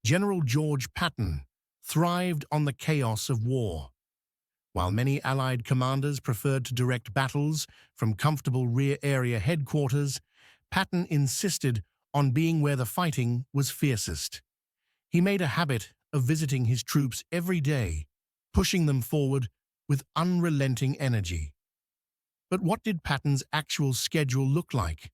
General George Patton thrived on the chaos of war. While many Allied commanders preferred to direct battles from comfortable rear area headquarters, Patton insisted on being where the fighting was fiercest. He made a habit of visiting his troops every day, pushing them forward with unrelenting energy. But what did Patton's actual schedule look like?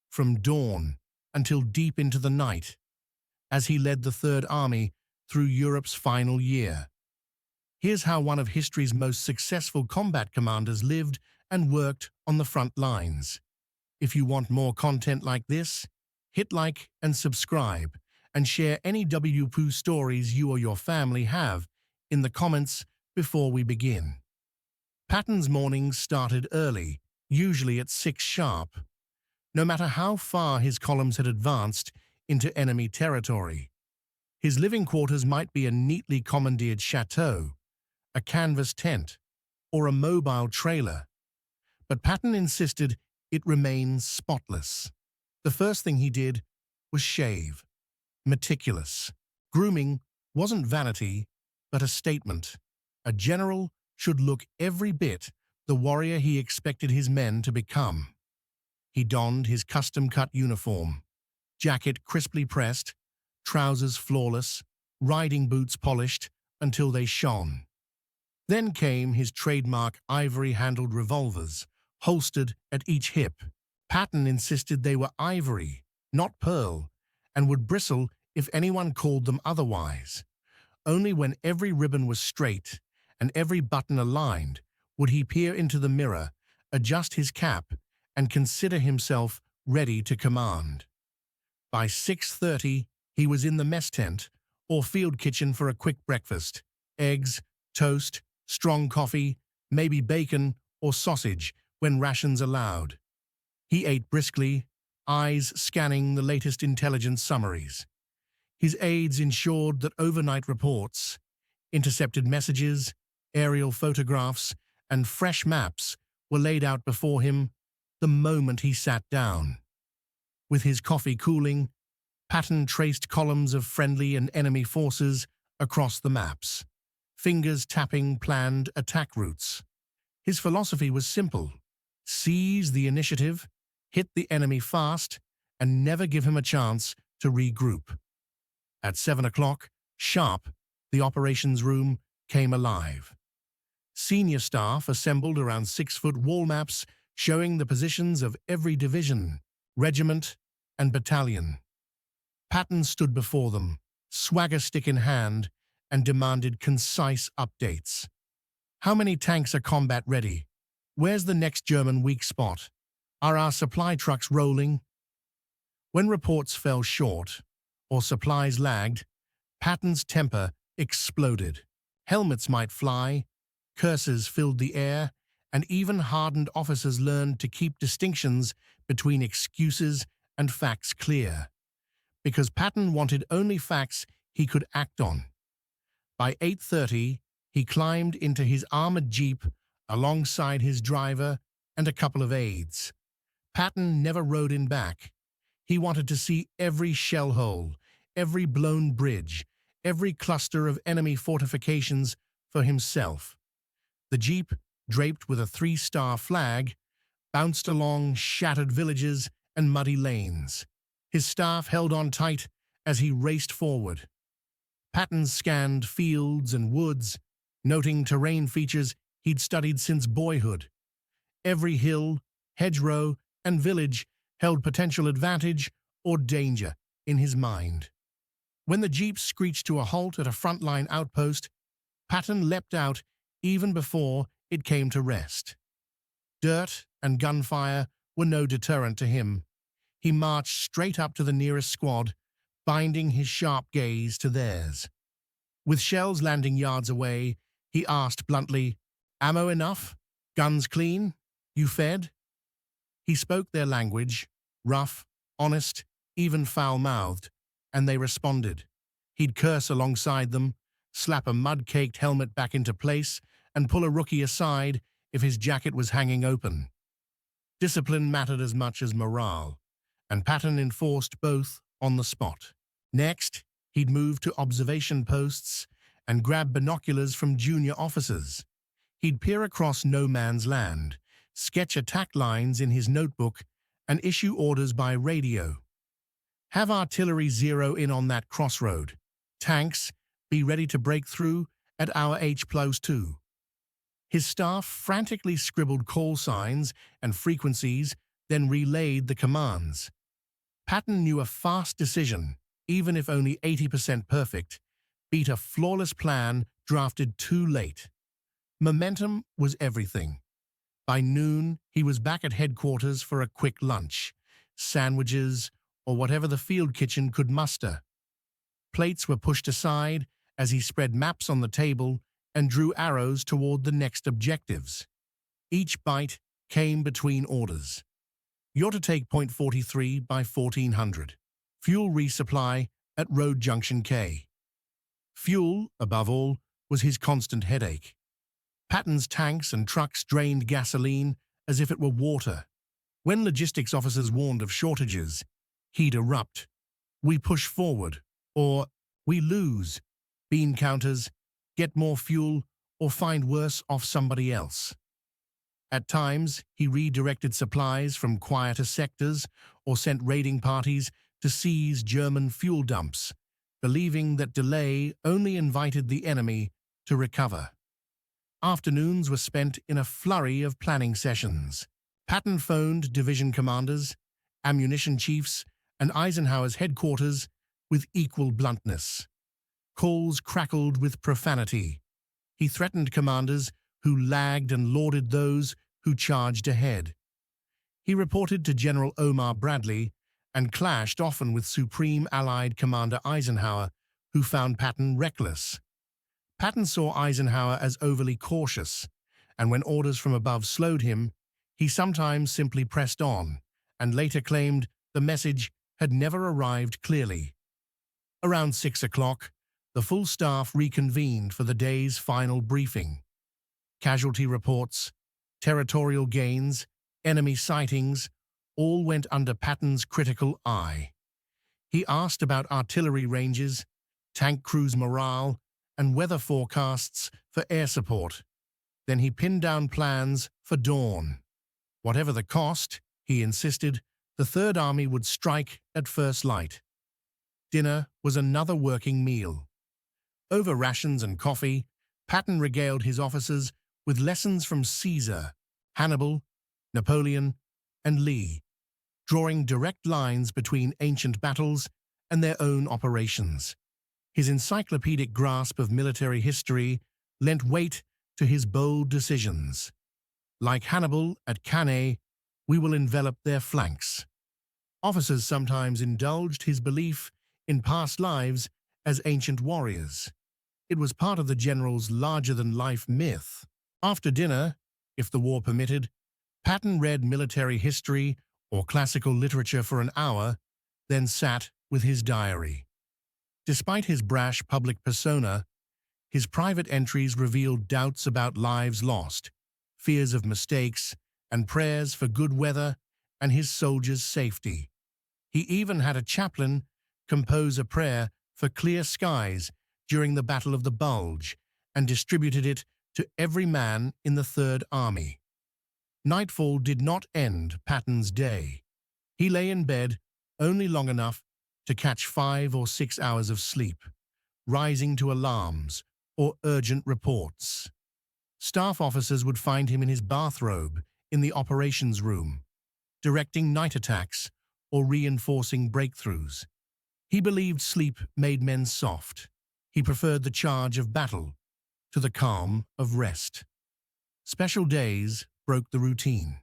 From dawn until deep into the night, as he led the Third Army through Europe's final year. Here's how one of history's most successful combat commanders lived and worked on the front lines. If you want more content like this, hit like and subscribe, and share any WPOO stories you or your family have in the comments before we begin. Patton's mornings started early, usually at 6 sharp. No matter how far his columns had advanced into enemy territory, his living quarters might be a neatly commandeered chateau, a canvas tent, or a mobile trailer. But Patton insisted it remain spotless. The first thing he did was shave. Meticulous. Grooming wasn't vanity, but a statement. A general should look every bit the warrior he expected his men to become. He donned his custom-cut uniform, jacket crisply pressed, trousers flawless, riding boots polished until they shone. Then came his trademark ivory-handled revolvers, holstered at each hip. Patton insisted they were ivory, not pearl, and would bristle if anyone called them otherwise. Only when every ribbon was straight and every button aligned would he peer into the mirror, adjust his cap, and consider himself ready to command. By 6:30, he was in the mess tent or field kitchen for a quick breakfast: eggs, toast, strong coffee, maybe bacon or sausage when rations allowed. He ate briskly, eyes scanning the latest intelligence summaries. His aides ensured that overnight reports, intercepted messages, aerial photographs, and fresh maps were laid out before him the moment he sat down. With his coffee cooling, Patton traced columns of friendly and enemy forces across the maps, fingers tapping planned attack routes. His philosophy was simple: seize the initiative, hit the enemy fast, and never give him a chance to regroup. At 7 o'clock, sharp, the operations room came alive. Senior staff assembled around 6-foot wall maps showing the positions of every division, regiment, and battalion. Patton stood before them, swagger stick in hand, and demanded concise updates. How many tanks are combat ready? Where's the next German weak spot? Are our supply trucks rolling? When reports fell short, or supplies lagged, Patton's temper exploded. Helmets might fly, curses filled the air, and even hardened officers learned to keep distinctions between excuses and facts clear. Because Patton wanted only facts he could act on. By 8:30, he climbed into his armored jeep alongside his driver and a couple of aides. Patton never rode in back. He wanted to see every shell hole, every blown bridge, every cluster of enemy fortifications for himself. The jeep, draped with a 3-star flag, bounced along shattered villages and muddy lanes. His staff held on tight as he raced forward. Patton scanned fields and woods, noting terrain features he'd studied since boyhood. Every hill, hedgerow, and village held potential advantage or danger in his mind. When the jeep screeched to a halt at a frontline outpost, Patton leapt out even before it came to rest. Dirt and gunfire were no deterrent to him. He marched straight up to the nearest squad, binding his sharp gaze to theirs. With shells landing yards away, he asked bluntly, "Ammo enough? Guns clean? You fed?" He spoke their language, rough, honest, even foul-mouthed, and they responded. He'd curse alongside them, slap a mud-caked helmet back into place, and pull a rookie aside if his jacket was hanging open. Discipline mattered as much as morale, and Patton enforced both on the spot. Next, He'd move to observation posts and grab binoculars from junior officers. He'd peer across no man's land, sketch attack lines in his notebook, and issue orders by radio. Have artillery zero in on that crossroad. Tanks, be ready to break through at our H+2. His staff frantically scribbled call signs and frequencies, then relayed the commands. Patton knew a fast decision, even if only 80% perfect, beat a flawless plan drafted too late. Momentum was everything. By noon, he was back at headquarters for a quick lunch, sandwiches, or whatever the field kitchen could muster. Plates were pushed aside as he spread maps on the table and drew arrows toward the next objectives. Each bite came between orders. You're to take point 43 by 1400. Fuel resupply at Road Junction K. Fuel, above all, was his constant headache. Patton's tanks and trucks drained gasoline as if it were water. When logistics officers warned of shortages, he'd erupt. We push forward, or we lose. Bean counters, get more fuel, or find worse off somebody else. At times, he redirected supplies from quieter sectors or sent raiding parties to seize German fuel dumps, believing that delay only invited the enemy to recover. Afternoons were spent in a flurry of planning sessions. Patton phoned division commanders, ammunition chiefs, and Eisenhower's headquarters with equal bluntness. Calls crackled with profanity. He threatened commanders who lagged and lauded those who charged ahead. He reported to General Omar Bradley and clashed often with Supreme Allied Commander Eisenhower, who found Patton reckless. Patton saw Eisenhower as overly cautious, and when orders from above slowed him, he sometimes simply pressed on, and later claimed the message had never arrived clearly. Around 6 o'clock, the full staff reconvened for the day's final briefing. Casualty reports, territorial gains, enemy sightings, all went under Patton's critical eye. He asked about artillery ranges, tank crews' morale, and weather forecasts for air support. Then he pinned down plans for dawn. Whatever the cost, he insisted, the Third Army would strike at first light. Dinner was another working meal. Over rations and coffee, Patton regaled his officers with lessons from Caesar, Hannibal, Napoleon, and Lee, drawing direct lines between ancient battles and their own operations. His encyclopedic grasp of military history lent weight to his bold decisions. Like Hannibal at Cannae, we will envelop their flanks. Officers sometimes indulged his belief in past lives as ancient warriors. It was part of the general's larger-than-life myth. After dinner, if the war permitted, Patton read military history or classical literature for an hour, then sat with his diary. Despite his brash public persona, his private entries revealed doubts about lives lost, fears of mistakes, and prayers for good weather and his soldiers' safety. He even had a chaplain compose a prayer for clear skies during the Battle of the Bulge and distributed it to every man in the Third Army. Nightfall did not end Patton's day. He lay in bed only long enough to catch 5 or 6 hours of sleep, rising to alarms or urgent reports. Staff officers would find him in his bathrobe in the operations room, directing night attacks or reinforcing breakthroughs. He believed sleep made men soft. He preferred the charge of battle to the calm of rest. Special days broke the routine.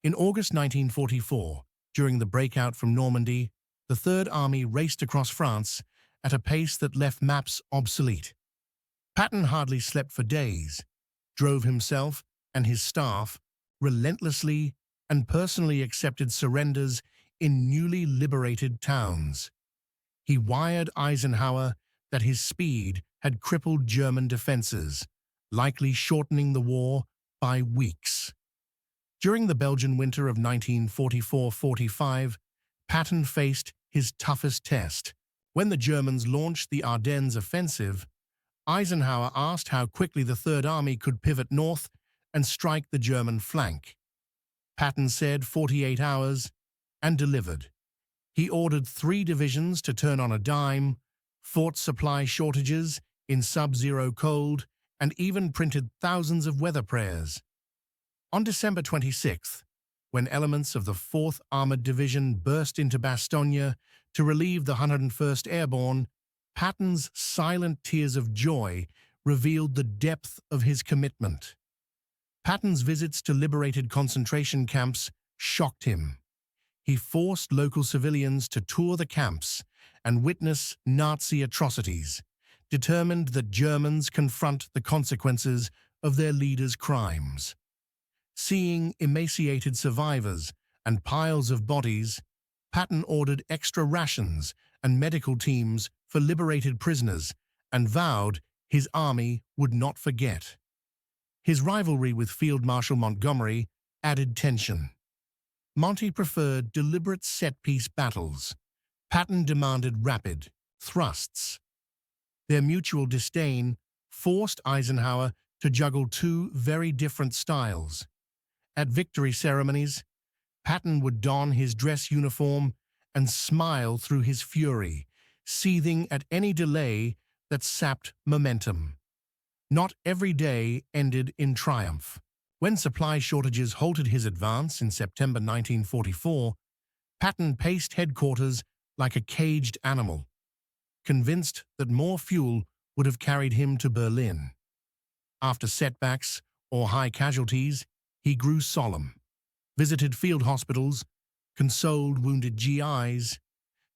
In August 1944, during the breakout from Normandy, the Third Army raced across France at a pace that left maps obsolete. Patton hardly slept for days, drove himself and his staff relentlessly, and personally accepted surrenders in newly liberated towns. He wired Eisenhower that his speed had crippled German defenses, likely shortening the war by weeks. During the Belgian winter of 1944-45, Patton faced his toughest test, When the Germans launched the Ardennes offensive, Eisenhower asked how quickly the Third Army could pivot north and strike the German flank. Patton said 48 hours, and delivered. He ordered 3 divisions to turn on a dime, fought supply shortages in sub-zero cold, and even printed thousands of weather prayers. On December 26th, when elements of the 4th Armored Division burst into Bastogne to relieve the 101st Airborne, Patton's silent tears of joy revealed the depth of his commitment. Patton's visits to liberated concentration camps shocked him. He forced local civilians to tour the camps and witness Nazi atrocities, determined that Germans confront the consequences of their leaders' crimes. Seeing emaciated survivors and piles of bodies, Patton ordered extra rations and medical teams for liberated prisoners and vowed his army would not forget. His rivalry with Field Marshal Montgomery added tension. Monty preferred deliberate set-piece battles. Patton demanded rapid thrusts. Their mutual disdain forced Eisenhower to juggle 2 very different styles. At victory ceremonies, Patton would don his dress uniform and smile through his fury, seething at any delay that sapped momentum. Not every day ended in triumph. When supply shortages halted his advance in September 1944, Patton paced headquarters like a caged animal, convinced that more fuel would have carried him to Berlin. After setbacks or high casualties, he grew solemn, visited field hospitals, consoled wounded GIs,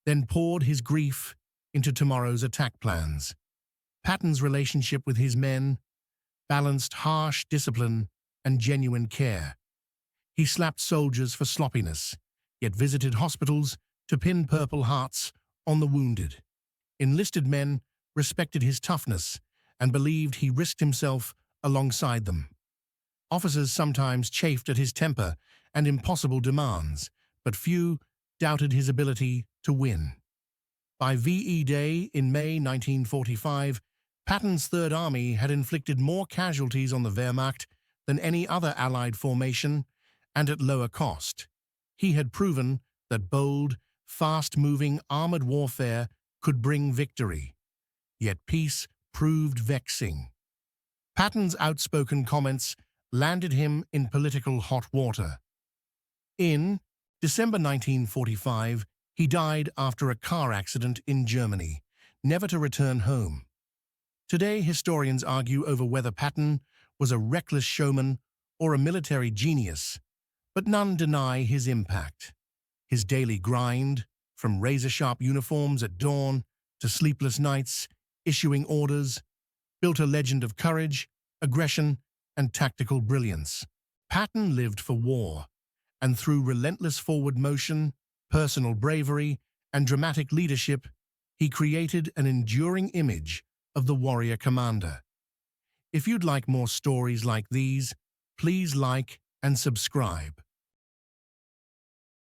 then poured his grief into tomorrow's attack plans. Patton's relationship with his men balanced harsh discipline and genuine care. He slapped soldiers for sloppiness, yet visited hospitals to pin Purple Hearts on the wounded. Enlisted men respected his toughness and believed he risked himself alongside them. Officers sometimes chafed at his temper and impossible demands, but few doubted his ability to win. By VE Day in May 1945, Patton's Third Army had inflicted more casualties on the Wehrmacht than any other Allied formation, and at lower cost. He had proven that bold, fast-moving armored warfare could bring victory. Yet peace proved vexing. Patton's outspoken comments landed him in political hot water. In December 1945, he died after a car accident in Germany, never to return home. Today, historians argue over whether Patton was a reckless showman or a military genius, but none deny his impact. His daily grind, from razor-sharp uniforms at dawn to sleepless nights, issuing orders, built a legend of courage, aggression, and tactical brilliance. Patton lived for war, and through relentless forward motion, personal bravery, and dramatic leadership, he created an enduring image of the warrior commander. If you'd like more stories like these, please like and subscribe.